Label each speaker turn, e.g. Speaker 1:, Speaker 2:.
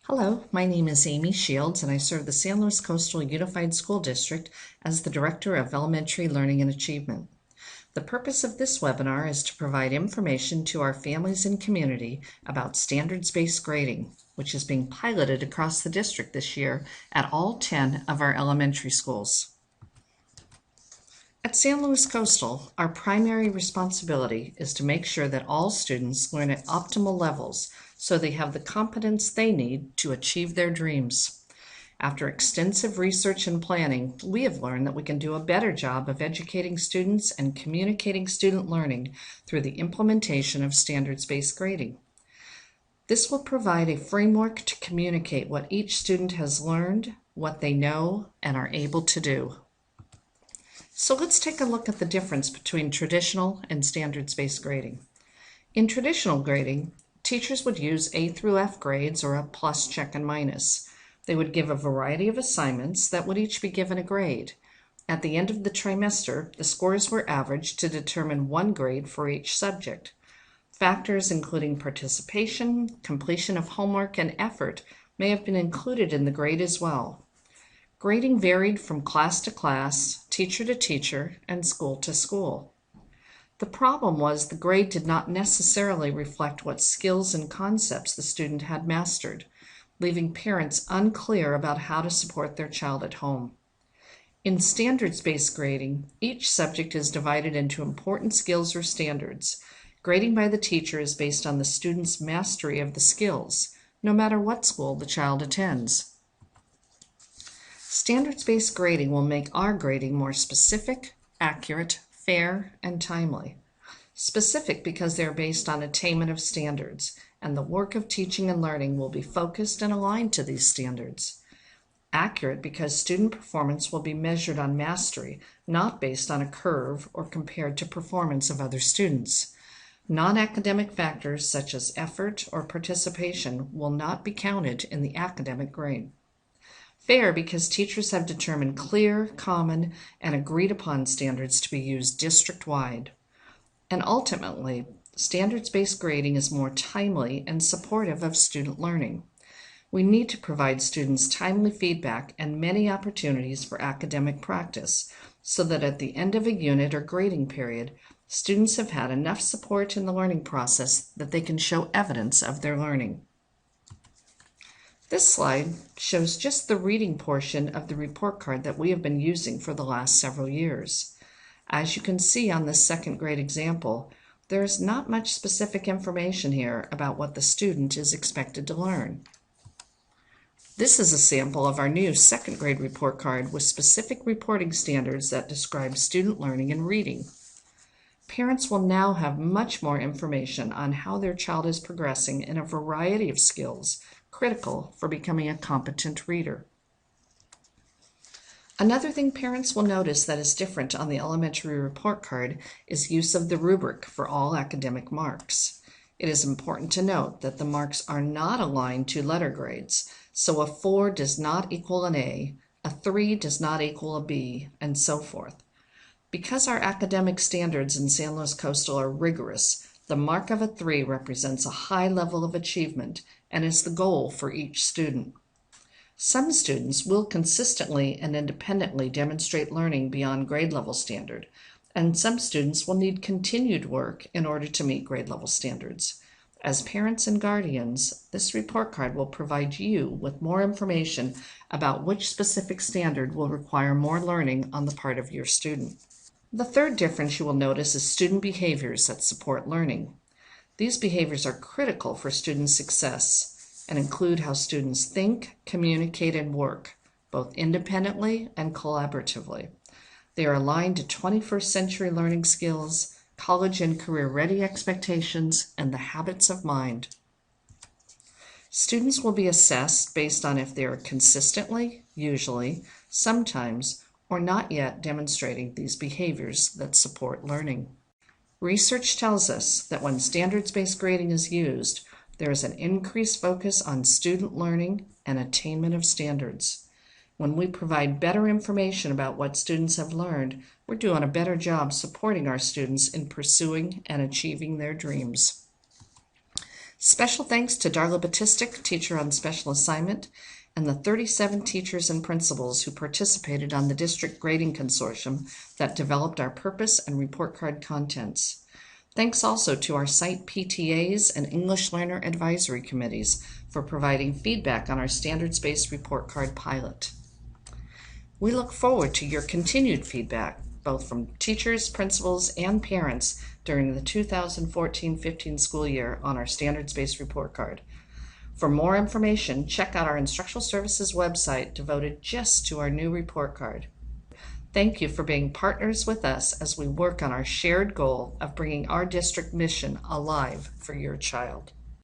Speaker 1: Hello, my name is Amy Shields, and I serve the San Luis Coastal Unified School District as the Director of Elementary Learning and Achievement. The purpose of this webinar is to provide information to our families and community about standards-based grading, which is being piloted across the district this year at all 10 of our elementary schools. At San Luis Coastal, our primary responsibility is to make sure that all students learn at optimal levels so they have the competence they need to achieve their dreams. After extensive research and planning, we have learned that we can do a better job of educating students and communicating student learning through the implementation of standards-based grading. This will provide a framework to communicate what each student has learned, what they know, and are able to do. So let's take a look at the difference between traditional and standards-based grading. In traditional grading, teachers would use A through F grades or a plus, check, and minus. They would give a variety of assignments that would each be given a grade. At the end of the trimester, the scores were averaged to determine one grade for each subject. Factors including participation, completion of homework, and effort may have been included in the grade as well. Grading varied from class to class, teacher to teacher, and school to school. The problem was the grade did not necessarily reflect what skills and concepts the student had mastered, leaving parents unclear about how to support their child at home. In standards-based grading, each subject is divided into important skills or standards. Grading by the teacher is based on the student's mastery of the skills, no matter what school the child attends. Standards-based grading will make our grading more specific, accurate, fair, and timely. Specific because they are based on attainment of standards, and the work of teaching and learning will be focused and aligned to these standards. Accurate because student performance will be measured on mastery, not based on a curve or compared to performance of other students. Non-academic factors such as effort or participation will not be counted in the academic grade. Fair because teachers have determined clear, common, and agreed upon standards to be used district-wide. And ultimately, standards-based grading is more timely and supportive of student learning. We need to provide students timely feedback and many opportunities for academic practice so that at the end of a unit or grading period, students have had enough support in the learning process that they can show evidence of their learning. This slide shows just the reading portion of the report card that we have been using for the last several years. As you can see on this second grade example, there is not much specific information here about what the student is expected to learn. This is a sample of our new second grade report card with specific reporting standards that describe student learning and reading. Parents will now have much more information on how their child is progressing in a variety of skills critical for becoming a competent reader. Another thing parents will notice that is different on the elementary report card is use of the rubric for all academic marks. It is important to note that the marks are not aligned to letter grades, so a 4 does not equal an A, a 3 does not equal a B, and so forth. Because our academic standards in San Luis Coastal are rigorous, the mark of a 3 represents a high level of achievement and is the goal for each student. Some students will consistently and independently demonstrate learning beyond grade level standard, and some students will need continued work in order to meet grade level standards. As parents and guardians, this report card will provide you with more information about which specific standard will require more learning on the part of your student. The third difference you will notice is student behaviors that support learning. These behaviors are critical for student success and include how students think, communicate, and work, both independently and collaboratively. They are aligned to 21st century learning skills, college and career-ready expectations, and the habits of mind. Students will be assessed based on if they are consistently, usually, sometimes, or not yet demonstrating these behaviors that support learning. Research tells us that when standards-based grading is used, there is an increased focus on student learning and attainment of standards. When we provide better information about what students have learned, we're doing a better job supporting our students in pursuing and achieving their dreams. Special thanks to Darla Batistic, teacher on special assignment, and the 37 teachers and principals who participated on the district grading consortium that developed our purpose and report card contents. Thanks also to our site PTAs and English Learner Advisory Committees for providing feedback on our standards-based report card pilot. We look forward to your continued feedback, both from teachers, principals, and parents during the 2014-15 school year on our standards-based report card. For more information, check out our Instructional Services website devoted just to our new report card. Thank you for being partners with us as we work on our shared goal of bringing our district mission alive for your child.